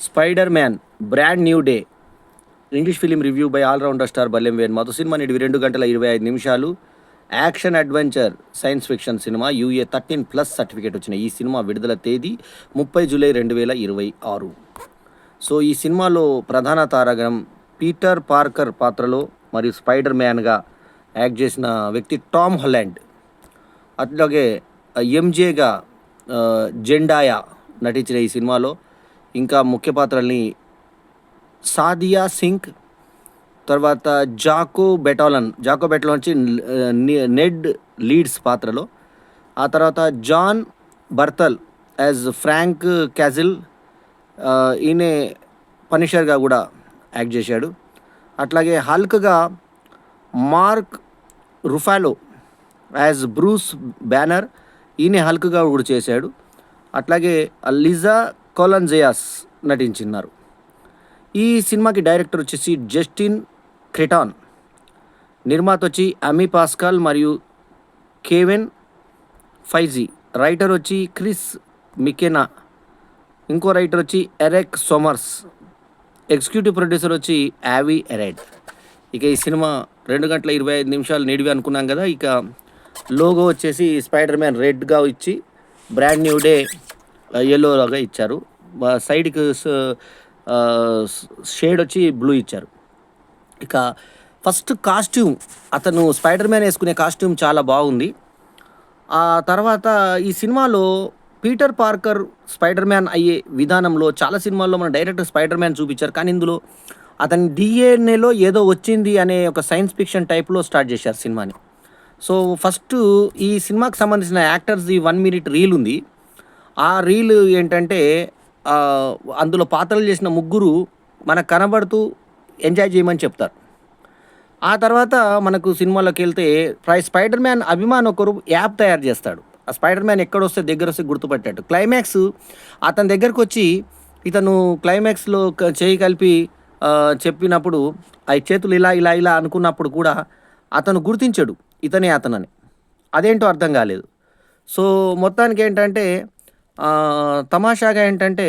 Spider man brand new day English film review by all rounder star Ballem Venumadhav. Cinema నేటి 2 గంటల 25 నిమిషాలు. Action adventure science fiction cinema. UA 13+ certificate వచ్చిన ఈ cinema విడుదల తేదీ 30 జూలై 2026. సో ఈ సినిమాలో ప్రధాన తారగణం పీటర్ పార్కర్ పాత్రలో మరియు స్పైడర్ మ్యాన్గా యాక్ట్ చేసిన వ్యక్తి టామ్ హాలండ్. అట్లాగే ఎంజేగా జెండాయా నటించిన ఈ సినిమాలో ఇంకా ముఖ్య పాత్రల్ని సాదియా సింగ్, తర్వాత జాకో బెటాలన్ వచ్చి నెడ్ లీడ్స్ పాత్రలో. ఆ తర్వాత జాన్ బర్తల్ యాజ్ ఫ్రాంక్ క్యాజిల్, ఈయనే పనిషర్గా కూడా యాక్ట్ చేశాడు. అట్లాగే హల్క్గా మార్క్ రుఫాలో యాజ్ బ్రూస్ బ్యానర్, ఈయన హల్క్గా కూడా చేశాడు. అట్లాగే లిజా కొలన్జయాస్ నటించినారు. ఈ సినిమాకి డైరెక్టర్ వచ్చేసి జస్టిన్ క్రెటాన్, నిర్మాత వచ్చి అమీ పాస్కాల్ మరియు కేవెన్ ఫైజీ, రైటర్ వచ్చి క్రిస్ మికెనా, ఇంకో రైటర్ వచ్చి ఎరెక్ సోమర్స్, ఎగ్జిక్యూటివ్ ప్రొడ్యూసర్ వచ్చి యావీ ఎరెడ్. ఇక ఈ సినిమా 2 గంటల 25 నిమిషాలు నిడివి అనుకున్నాం కదా. ఇక లోగో వచ్చేసి స్పైడర్ మ్యాన్ రెడ్గా ఇచ్చి బ్రాండ్ న్యూ డే ఎల్లోగా ఇచ్చారు. సైడ్కి షేడ్ వచ్చి బ్లూ ఇచ్చారు. ఇక ఫస్ట్ కాస్ట్యూమ్, అతను స్పైడర్ మ్యాన్ వేసుకునే కాస్ట్యూమ్ చాలా బాగుంది. ఆ తర్వాత ఈ సినిమాలో పీటర్ పార్కర్ స్పైడర్ మ్యాన్ అయ్యే విధానంలో చాలా సినిమాల్లో మన డైరెక్ట్ స్పైడర్ మ్యాన్ చూపించారు, కానీ ఇందులో అతని డిఎన్ఏలో ఏదో వచ్చింది అనే ఒక సైన్స్ ఫిక్షన్ టైప్లో స్టార్ట్ చేశారు సినిమాని. సో ఫస్ట్ ఈ సినిమాకి సంబంధించిన యాక్టర్స్ది 1 minute రీల్ ఉంది. ఆ రీల్ ఏంటంటే అందులో పాత్రలు చేసిన ముగ్గురు మనకు కనబడుతూ ఎంజాయ్ చేయమని చెప్తారు. ఆ తర్వాత మనకు సినిమాలోకి వెళ్తే స్పైడర్ మ్యాన్ అభిమాన్ ఒకరు యాప్ తయారు చేస్తాడు. ఆ స్పైడర్ మ్యాన్ ఎక్కడొస్తే దగ్గర వస్తే గుర్తుపట్టాడు. క్లైమాక్స్ అతని దగ్గరకు వచ్చి ఇతను క్లైమాక్స్లో చేయి కలిపి చెప్పినప్పుడు ఆ చేతులు ఇలా ఇలా ఇలా అనుకున్నప్పుడు కూడా అతను గుర్తించాడు ఇతనే అతనని. అదేంటో అర్థం కాలేదు. సో మొత్తానికి ఏంటంటే తమాషాగా ఏంటంటే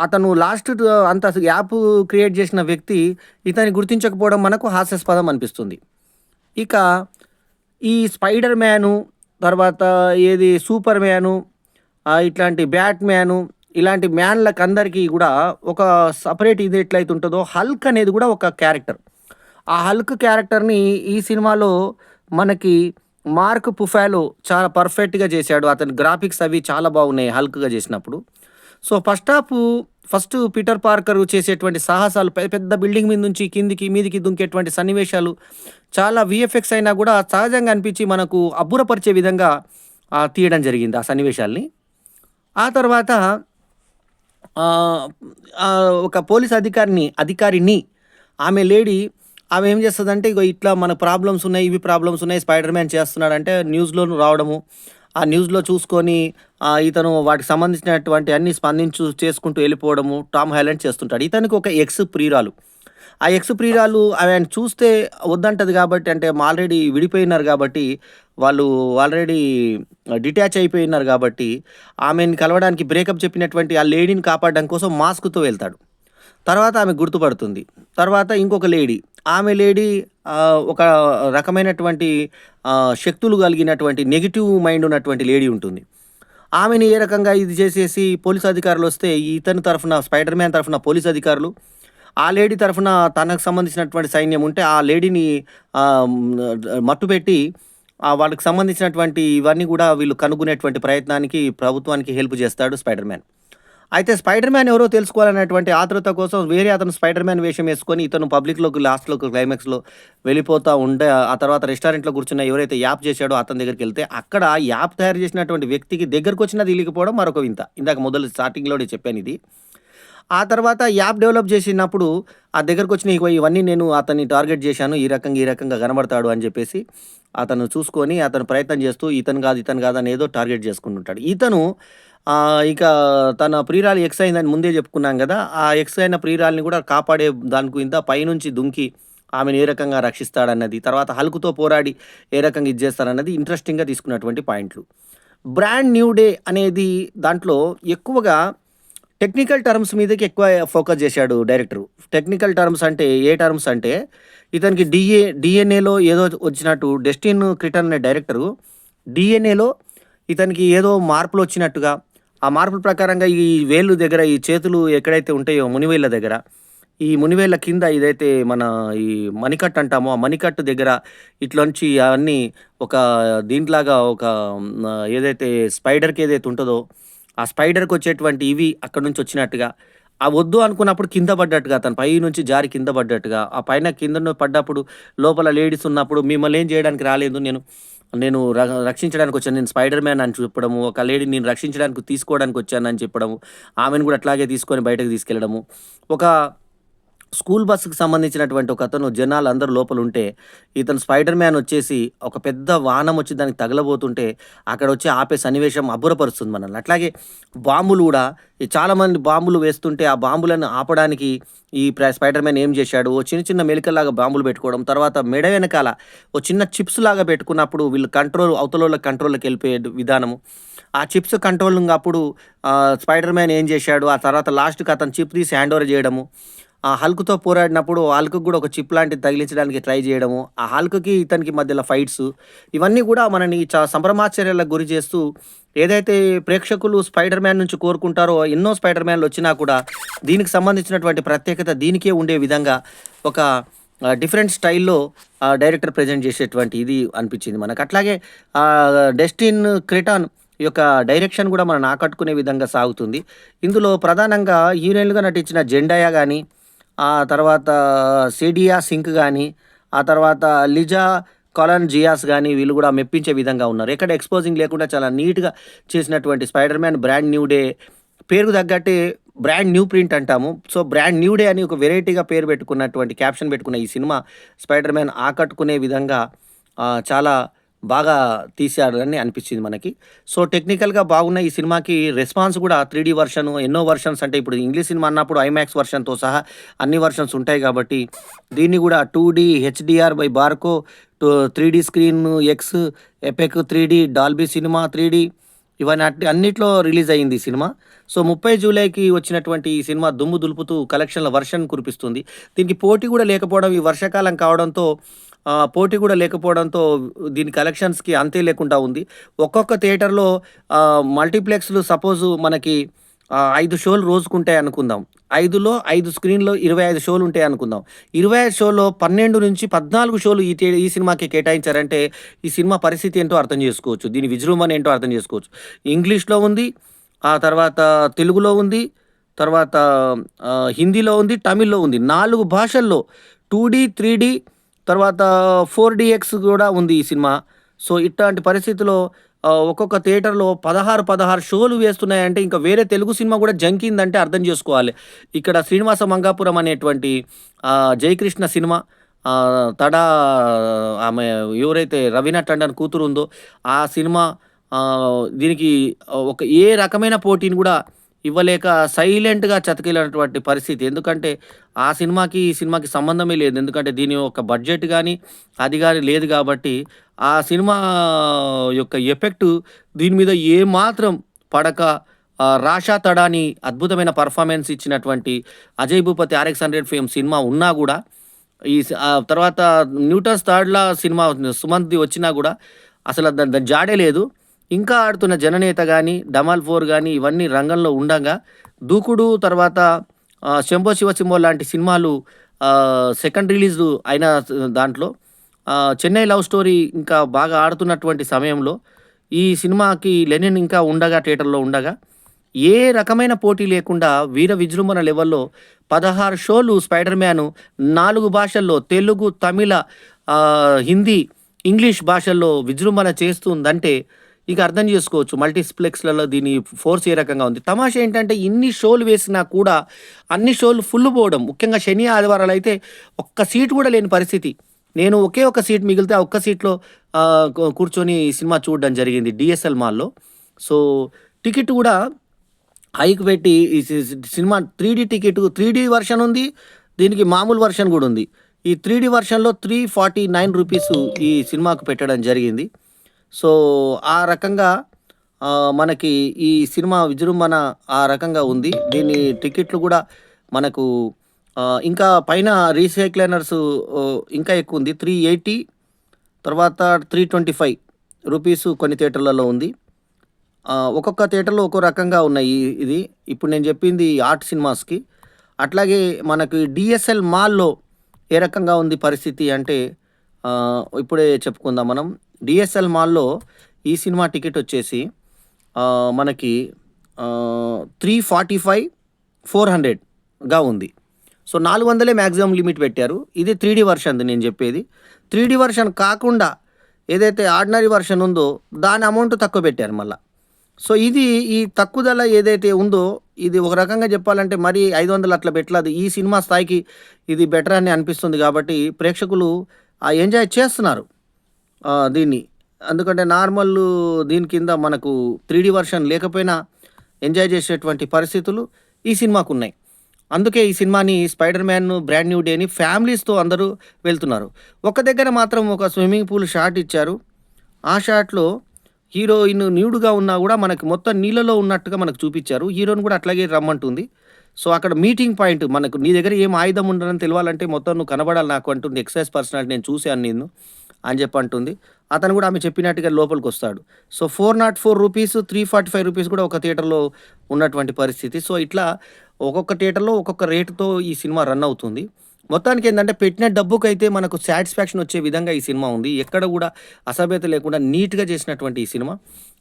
అతను లాస్ట్ అంత యాప్ క్రియేట్ చేసిన వ్యక్తి ఇతన్ని గుర్తించకపోవడం మనకు హాస్యాస్పదం అనిపిస్తుంది. ఇక ఈ స్పైడర్ మ్యాను, తర్వాత ఏది సూపర్ మ్యాను, ఇట్లాంటి బ్యాట్ మ్యాను, ఇలాంటి మ్యాన్లకు అందరికీ కూడా ఒక సపరేట్ ఇది ఎట్లయితే ఉంటుందో హల్క్ అనేది కూడా ఒక క్యారెక్టర్. ఆ హల్క్ క్యారెక్టర్ని ఈ సినిమాలో మనకి మార్క్ పుఫాలో చాలా పర్ఫెక్ట్గా చేశాడు. అతని గ్రాఫిక్స్ అవి చాలా బాగున్నాయి హల్క్గా చేసినప్పుడు. సో ఫస్ట్ పీటర్ పార్కర్ చేసేటువంటి సాహసాలు, పెద్ద పెద్ద బిల్డింగ్ మీద నుంచి కిందికి మీదికి దుంకేటువంటి సన్నివేశాలు చాలా విఎఫ్ఎక్స్ అయినా కూడా సహజంగా అనిపించి మనకు అబ్బురపరిచే విధంగా తీయడం జరిగింది ఆ సన్నివేశాల్ని. ఆ తర్వాత ఒక పోలీస్ అధికారిని ఆమె లేడీ, ఆమె ఏం చేస్తుందంటే ఇగో ఇట్లా మన ప్రాబ్లమ్స్ ఉన్నాయి, ఇవి ప్రాబ్లమ్స్ ఉన్నాయి, స్పైడర్ మ్యాన్ చేస్తున్నాడంటే న్యూస్లో రావడము, ఆ న్యూస్లో చూసుకొని ఇతను వాటికి సంబంధించినటువంటి అన్ని చేసుకుంటూ వెళ్ళిపోవడము టామ్ హాలండ్ చేస్తుంటాడు. ఇతనికి ఒక ఎక్స్ ప్రియురాలు, ఆ ఎక్స్ ప్రియురాలు ఆయన చూస్తే వద్దంటది కాబట్టి, అంటే ఆల్రెడీ విడిపోయినారు కాబట్టి, వాళ్ళు ఆల్రెడీ డిటాచ్ అయిపోయినారు కాబట్టి ఆమెను కలవడానికి బ్రేకప్ చెప్పినటువంటి ఆ లేడీని కాపాడడం కోసం మాస్క్తో వెళ్తాడు. తర్వాత ఆమె గుర్తుపడుతుంది. తర్వాత ఇంకొక లేడీ, ఆమె లేడీ ఒక రకమైనటువంటి శక్తులు కలిగినటువంటి నెగిటివ్ మైండ్ ఉన్నటువంటి లేడీ ఉంటుంది. ఆమెని ఏ రకంగా ఇది చేసేసి పోలీస్ అధికారులు వస్తే ఇతని తరఫున స్పైడర్ మ్యాన్ తరఫున పోలీస్ అధికారులు, ఆ లేడీ తరఫున తనకు సంబంధించినటువంటి సైన్యం ఉంటే ఆ లేడీని మట్టుపెట్టి వాళ్ళకి సంబంధించినటువంటి ఇవన్నీ కూడా వీళ్ళు కనుగొనేటువంటి ప్రయత్నానికి ప్రభుత్వానికి హెల్ప్ చేస్తాడు స్పైడర్ మ్యాన్. అయితే స్పైడర్ మ్యాన్ ఎవరో తెలుసుకోవాలనేటువంటి ఆతృత కోసం వేరే అతను స్పైడర్ మ్యాన్ వేషం వేసుకొని ఇతను పబ్లిక్లోకి లాస్ట్లో క్లైమాక్స్లో వెళ్ళిపోతూ ఉంటే, ఆ తర్వాత రెస్టారెంట్లో కూర్చున్న ఎవరైతే యాప్ చేశాడో అతని దగ్గరికి వెళ్తే అక్కడ యాప్ తయారు చేసినటువంటి వ్యక్తికి దగ్గరకు వచ్చినది తెలియకపోవడం మరొక వింత. ఇందాక మొదలు స్టార్టింగ్లోనే చెప్పాను ఇది. ఆ తర్వాత యాప్ డెవలప్ చేసినప్పుడు ఆ దగ్గరకు వచ్చిన ఇవన్నీ నేను అతన్ని టార్గెట్ చేశాను, ఈ రకంగా కనబడతాడు అని చెప్పేసి అతను చూసుకొని అతను ప్రయత్నం చేస్తూ ఇతను కాదు అని ఏదో టార్గెట్ చేసుకుంటుంటాడు. ఇతను ఇక తన ప్రియురాలు ఎక్స్ అయిందని ముందే చెప్పుకున్నాం కదా. ఆ ఎక్స్ అయిన ప్రియురాలిని కూడా కాపాడే దానికి ఇంత పైనుంచి దుంకి ఆమెను ఏ రకంగా రక్షిస్తాడన్నది, తర్వాత హల్క్తో పోరాడి ఏ రకంగా ఇది చేస్తారన్నది ఇంట్రెస్టింగ్గా తీసుకున్నటువంటి పాయింట్లు. బ్రాండ్ న్యూ డే అనేది దాంట్లో ఎక్కువగా టెక్నికల్ టర్మ్స్ మీదకి ఎక్కువ ఫోకస్ చేశాడు డైరెక్టరు. టెక్నికల్ టర్మ్స్ అంటే ఏ టర్మ్స్ అంటే, ఇతనికి డీఎన్ఏలో ఏదో వచ్చినట్టు 'డస్టిన్ క్రిటన్' అనే డైరెక్టరు డీఎన్ఏలో ఇతనికి ఏదో మార్పులొచ్చినట్టుగా, ఆ మార్పుల ప్రకారంగా ఈ వేళ్ళు దగ్గర, ఈ చేతులు ఎక్కడైతే ఉంటాయో మునివేళ్ళ దగ్గర, ఈ మునివేళ్ళ కింద ఏదైతే మన ఈ మణికట్టు అంటామో, ఆ మణికట్టు దగ్గర ఇట్లోంచి అవన్నీ ఒక దీంట్లాగా ఒక ఏదైతే స్పైడర్‌కి ఏదైతే ఉంటదో, ఆ స్పైడర్‌కొచ్చేటువంటి ఇవి అక్కడి నుంచి వచ్చినట్టుగా, ఆ వద్దు అనుకున్నప్పుడు కింద పడ్డట్టుగా, అతను పైనుంచి జారి కింద పడ్డట్టుగా, ఆ పైన కిందన పడ్డప్పుడు లోపల లేడీస్ ఉన్నప్పుడు మిమ్మల్ని ఏం చేయడానికి రాలేదు నేను, నేను రక్షించడానికొచ్చాను. నేను స్పైడర్ మ్యాన్ అని చెప్పడము, ఒక లేడీని నేను రక్షించడానికి తీసుకోవడానికొచ్చానని చెప్పడము, ఆమెను కూడా అట్లాగే తీసుకొని బయటకి తీసుకెళ్ళడము. ఒక స్కూల్ బస్‌కి సంబంధించినటువంటి ఒకతను జనాలందరూ లోపలుంటే, ఇతను స్పైడర్ మ్యాన్ వచ్చేసి ఒక పెద్ద వాహనమొచ్చి దానికి తగలబోతుంటే, అక్కడొచ్చి ఆపే సన్నివేశం అబ్బురపరుస్తుంది మనల్ని. అట్లాగే బాంబులు గూడా చాలామంది బాంబులు వేస్తుంటే, ఆ బాంబులను ఆపడానికి ఈ స్పైడర్ మ్యాన్ ఏం జేశాడు, ఓ చిన్న చిన్న మెలికల్లాగా బాంబులు పెట్టుకోవడం, తర్వాత మెడ వెనకాల ఓ చిన్న చిప్స్‌లాగా పెట్టుకున్నప్పుడు వీళ్ళు అవతలోళ్ళ కంట్రోల్‌లోకెళ్ళిపోయే విధానము. ఆ చిప్స్ కంట్రోలింగ్ అప్పుడు స్పైడర్ మ్యాన్ ఏం జేశాడు, ఆ తర్వాత లాస్ట్‌కి అతను చిప్ తీసి హ్యాండ్ ఓవర్ జేయడము. ఆ హల్క్‌తో పోరాడినప్పుడు హల్క్‌కి గూడా ఒక చిప్ లాంటిది తగిలించడానికి ట్రై జేయడము. ఆ హల్క్‌కి ఇతనికి మధ్యలో ఫైట్సు. ఇవన్నీ గూడా మనని సంభ్రమాశ్చర్యాలకు గురి చేస్తూ, ఏదైతే ప్రేక్షకులు స్పైడర్ మ్యాన్ నుంచి కోరుకుంటారో, ఎన్నో స్పైడర్ మ్యాన్‌లొచ్చినా కూడా దీనికి సంబంధించినటువంటి ప్రత్యేకత దీనికే ఉండే విధంగా ఒక డిఫరెంట్ స్టైల్‌లో డైరెక్టర్ ప్రెజెంట్ చేసేటువంటి ఇది అనిపించింది మనకు. అట్లాగే 'డస్టిన్ క్రెటాన్' యొక్క డైరెక్షన్ గూడా మనల్ని ఆకట్టుకునే విధంగా సాగుతుంది. ఇందులో ప్రధానంగా హీరోయిన్‌లుగా నటించిన జెండాయా గాని, ఆ తర్వాత సేడియా సింక్ గాని, ఆ తర్వాత లిజా కొలన్ జియాస్ గాని వీళ్ళు గూడా మెప్పించే విధంగా ఉన్నారు. ఎక్కడ ఎక్స్‌పోజింగ్ లేకుండా చాలా నీట్‌గా చేసినటువంటి 'spider man brand new day' పేరుకు తగ్గట్టే బ్రాండ్ న్యూ ప్రింట్ అంటాము. సో, బ్రాండ్ న్యూ డే అని ఒక వెరైటీగా పేరు పెట్టుకున్నటువంటి క్యాప్షన్ పెట్టుకున్న ఈ సినిమా 'స్పైడర్ మ్యాన్' ఆకట్టుకునే విధంగా చాలా బాగా తీశారని అనిపించింది మనకి. సో, టెక్నికల్‌గా బాగున్న ఈ సినిమాకి రెస్పాన్స్ గూడా 3డీ వర్షను, ఎన్నో వర్షన్స్ అంటే ఇప్పుడు ఇంగ్లీష్ సినిమా అన్నప్పుడు ఐమాక్స్ వర్షన్‌తో సహా అన్ని వర్షన్స్ ఉంటాయి గాబట్టి, దీన్ని గూడా 2డీ, హెచ్‌డీఆర్ బై బార్కో, 3డీ స్క్రీన్, ఎక్స్, ఎపెక్ 3డీ, డాల్బీ సినిమా 3డీ ఇవన్నీ అన్నిట్లో రిలీజ్ అయింది ఈ సినిమా. సో, 30 జూలైకి వచ్చినటువంటి ఈ సినిమా దుమ్ము దులుపుతూ కలెక్షన్‌ల వర్షం కురిపిస్తుంది. దీనికి పోటీ గూడా లేకపోవడం, ఈ వర్షాకాలం కావడంతో పోటీ గూడా లేకపోవడంతో దీని కలెక్షన్స్‌కి అంతే లేకుండా ఉంది. ఒక్కొక్క థియేటర్‌లో మల్టీప్లెక్స్‌లు సపోజు మనకి 5 షోలు రోజుకుంటాయి అనుకుందాం. 5లో 5 స్క్రీన్‌లో 25 షోలు ఉంటాయి అనుకుందాం. 25 షోల్లో 12-14 షోలు ఈ సినిమాకి కేటాయించారంటే, ఈ సినిమా పరిస్థితి ఏంటో అర్థం చేసుకోవచ్చు. దీని విజృంభణ ఏంటో అర్థం చేసుకోవచ్చు. ఇంగ్లీష్‌లో ఉంది, ఆ తర్వాత తెలుగులో ఉంది, తర్వాత హిందీలో ఉంది, తమిళ్‌లో ఉంది. 4 భాషల్లో 2డీ, 3డీ తర్వాత 4డీఎక్స్ గూడా ఉంది ఈ సినిమా. సో, ఇట్లాంటి పరిస్థితిలో ఒక్కొక్క థియేటర్‌లో 16 షోలు వేస్తున్నాయంటే ఇంక వేరే తెలుగు సినిమా గూడా జంకిందంటే అర్థం జేసుకోవాలి. ఇక్కడ 'శ్రీనివాస మంగాపురం' అనేటువంటి 'జయకృష్ణ' సినిమా, తడా ఆమె ఎవరైతే రవీనా టండన్ కూతురుందో ఆ సినిమా దీనికి ఒక ఏ రకమైన పోటీని గూడా ఇవ్వలేక సైలెంట్‌గా చతికిలనటువంటి పరిస్థితి. ఎందుకంటే, ఆ సినిమాకి, ఈ సినిమాకి సంబంధమే లేదు. ఎందుకంటే, దీని యొక్క బడ్జెట్ గాని, అది గాని లేదు గాబట్టి, ఆ సినిమా యొక్క ఎఫెక్టు దీని మీద ఏమాత్రం పడక 'రాషా తడాని' అద్భుతమైన పెర్ఫార్మన్స్ ఇచ్చినటువంటి 'Ajay Bhupathi RX 100 fame' cinema ఉన్నా గూడా, తర్వాత 'న్యూటన్స్ థర్డ్ లా' సినిమా సుమంత్‌ది వచ్చినా గూడా, అసలు దాని దాని జాడే లేదు. ఇంకా ఆడుతున్న 'జననేత' గాని, 'ఢమాల్ 4' గాని ఇవన్నీ రంగంలో ఉండంగా, 'దూకుడు' తర్వాత 'శంభో శివశంభో' లాంటి సినిమాలు సెకండ్ రిలీజ్ అయిన దాంట్లో 'చెన్నై లవ్ స్టోరీ' ఇంకా బాగా ఆడుతున్నటువంటి సమయంలో, ఈ సినిమాకి 'లెనిన్' ఇంకా ఉండగా థియేటర్‌లో ఉండగా, ఏ రకమైన పోటీ లేకుండా వీర విజృంభణ లెవెల్‌లో 16 షోలు 'స్పైడర్ మ్యాన్' 4 భాషల్లో తెలుగు, తమిళ, హిందీ, ఇంగ్లీష్ భాషల్లో విజృంభణ చేస్తుందంటే ఇక అర్థం చేసుకోవచ్చు మల్టీప్లెక్స్‌లలో దీని ఫోర్స్ ఏ రకంగా ఉంది. తమాషా ఏంటంటే ఇన్ని షోలు వేసినా కూడా అన్ని షోలు ఫుల్ పోవడం. ముఖ్యంగా శని, ఆదివారాలైతే ఒక్క సీట్ కూడా లేని పరిస్థితి. నేను ఒకే ఒక్క సీట్ మిగిలితే ఆ ఒక్క సీట్‌లో కూర్చొని సినిమా చూడడం జరిగింది డీఎస్ఎల్ మాల్‌లో. సో, టికెట్ కూడా హైక్ పెట్టి ఈ సినిమా 3డీ టికెట్ 3డీ వర్షన్ ఉంది. దీనికి మామూలు వర్షన్ గూడా ఉంది. ఈ 3డీ వర్షన్‌లో రూ. 349 ఈ సినిమాకు పెట్టడం జరిగింది. సో, ఆ రకంగా మనకి ఈ సినిమా విజృంభణ ఆ రకంగా ఉంది. దీని టికెట్లు గూడా మనకు ఇంకా పైన రీసైక్లైనర్స్ ఇంకా ఎక్కువుంది. 380 తర్వాత 325 రూపీసు కొన్ని థియేటర్‌లలో ఉంది. ఒక్కొక్క థియేటర్‌లో ఒక్కో రకంగా ఉన్నాయి ఇది. ఇప్పుడు నేను జెప్పింది ఆర్ట్ సినిమాస్‌కి. అట్లాగే మనకి డీఎస్ఎల్ మాల్‌లో ఏ రకంగా ఉంది పరిస్థితి అంటే ఇప్పుడే చెప్పుకుందాం మనం. డీఎస్ఎల్ మాల్‌లో ఈ సినిమా టికెట్ వచ్చేసి మనకి 345, 400గా ఉంది. సో 400 మాక్సిమం లిమిట్ పెట్టారు. ఇది 3డీ వర్షన్‌ది నేను జెప్పేది. 3డీ వర్షన్ కాకుండా ఏదైతే ఆర్డినరీ వర్షన్ ఉందో దాని అమౌంట్ తక్కువ పెట్టారు మళ్ళా. సో ఇది ఈ తక్కువ ధర ఏదైతే ఉందో ఇది ఒక రకంగా చెప్పాలంటే మరీ 500 అట్లా పెట్టలేదు. ఈ సినిమా స్థాయికి ఇది బెటర్ అని అనిపిస్తుంది కాబట్టి ప్రేక్షకులు ఎంజాయ్ చేస్తున్నారు దీన్ని. ఎందుకంటే నార్మల్ దీని కింద మనకు 3డీ వర్షన్ లేకపోయినా ఎంజాయ్ చేసేటువంటి పరిస్థితులు ఈ సినిమాకున్నాయి. అందుకే ఈ సినిమాని 'స్పైడర్ మ్యాన్ బ్రాండ్ న్యూ డే'ని ఫ్యామిలీస్‌తో అందరూ వెళ్తున్నారు. ఒక దగ్గర మాత్రం ఒక స్విమ్మింగ్ పూల్ షాట్ ఇచ్చారు. ఆ షాట్‌లో హీరోయిన్ న్యూడ్‌గా ఉన్నా గూడా మనకి మొత్తం నీళ్ళలో ఉన్నట్టుగా మనకు చూపిచ్చారు. హీరోని గూడా అట్లాగే రమ్మంటుంది. సో, అక్కడ మీటింగ్ పాయింట్ మనకు నీ దగ్గర ఏం ఆయుధం ఉండదని తెలవాలంటే మొత్తం నువ్వు కనబడాలి నాకు అంటుంది. ఎక్సైజ్ పర్సనాలిటీ నేను చూసాను నిన్ను అని చెప్పి అంటుంది. అతను గూడా ఆమె చెప్పినట్టుగా లోపలికొస్తాడు. సో, 404 రూపీస్, 345 రూపీస్ కూడా ఒక థియేటర్‌లో ఉన్నటువంటి పరిస్థితి. సో, ఇట్లా ఒక్కొక్క థియేటర్‌లో ఒక్కొక్క రేటుతో ఈ సినిమా రన్ అవుతుంది. మొత్తానికేందంటే పెట్టిన డబ్బుకైతే మనకు సాటిస్ఫాక్షన్ వచ్చే విధంగా ఈ సినిమా ఉంది. ఎక్కడ గూడా అసభ్యత లేకుండా నీట్‌గా చేసినటువంటి ఈ సినిమా.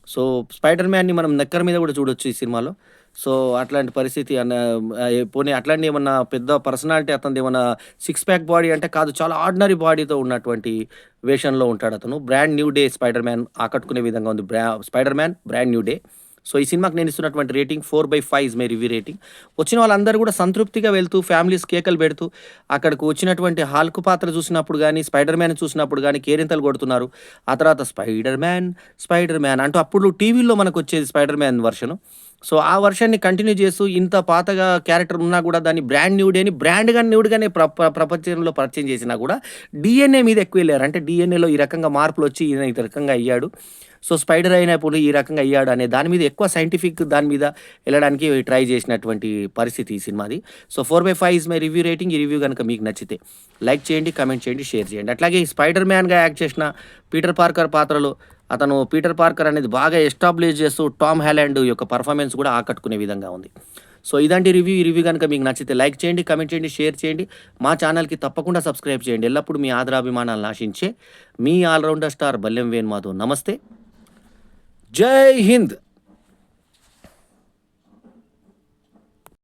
సో, 'స్పైడర్ మ్యాన్‌ని' మనం నెక్కర మీద గూడా చూడొచ్చు ఈ సినిమాలో. సో, అట్లాంటి పరిస్థితి పోనీ అట్లాంటి ఏమన్నా పెద్ద పర్సనాలిటీ అతనిదేమన్నా సిక్స్ ప్యాక్ బాడీ అంటే కాదు. చాలా ఆర్డినరీ బాడీతో ఉన్నటువంటి వేషంలో ఉంటాడతను. Brand new day 'spider man' ఆకట్టుకునే విధంగా ఉంది. 'Spider man brand new day'. So, ఈ సినిమాకి నేను ఇస్తున్నటువంటి rating 4/5 is my review rating. వచ్చిన వాళ్ళందరూ గూడా సంతృప్తిగా వెళ్తూ ఫ్యామిలీస్ కేకలు పెడుతూ అక్కడికి వచ్చినటువంటి హల్క్ పాత్ర చూసినప్పుడు గానీ, 'స్పైడర్ మ్యాన్' చూసినప్పుడు గానీ కేరింతలు కొడుతున్నారు. ఆ తర్వాత 'స్పైడర్ మ్యాన్, స్పైడర్ మ్యాన్' అంటూ అప్పుడు టీవీలో మనకొచ్చేది 'స్పైడర్ మ్యాన్' వర్షను. సో, ఆ వర్షన్‌ని కంటిన్యూ చేస్తూ ఇంత పాతగా క్యారెక్టర్ ఉన్నా గూడా దాన్ని బ్రాండ్ న్యూ డేని బ్రాండ్‌గా న్యూడ్‌గానే ప్రపంచంలో పరిచయం చేసినా గూడా డీఎన్ఏ మీద ఎక్కువెళ్లారు. అంటే డీఎన్ఏలో ఈ రకంగా మార్పులొచ్చి ఈయన ఈ రకంగా అయ్యాడు. సో, స్పైడర్ అయినప్పుడు ఈ రకంగా అయ్యాడు అనే దాని మీద ఎక్కువ సైంటిఫిక్ దాని మీద ఎళ్ళడానికి ట్రై చేసినటువంటి పరిస్థితి ఈ సినిమాది. So, 4/5 is my review rating. ఈ రివ్యూ గనుక మీకు నచ్చితే లైక్ చేయండి, కామెంట్ చేయండి, షేర్ చేయండి. అట్లాగే ఈ 'స్పైడర్ మ్యాన్‌గా' యాక్ట్ చేసిన పీటర్ పార్కర్ పాత్రలో అతను పీటర్ పార్కర్ అనేది బాగా ఎస్టాబ్లిష్ చేస్తూ టామ్ హాలండ్ యొక్క పెర్ఫార్మెన్స్ కూడా ఆకట్టుకునే విధంగా ఉంది. సో, ఇదండి రివ్యూ. ఈ రివ్యూ గనుక మీకు నచ్చితే లైక్ చేయండి, కామెంట్ చేయండి, షేర్ చేయండి. మా ఛానల్‌కి తప్పకుండా సబ్స్క్రైబ్ చేయండి. ఎల్లప్పుడూ మీ ఆదరాభిమానాలను ఆశించే మీ all rounder star Ballem Venu Madhav. నమస్తే. జై హింద్.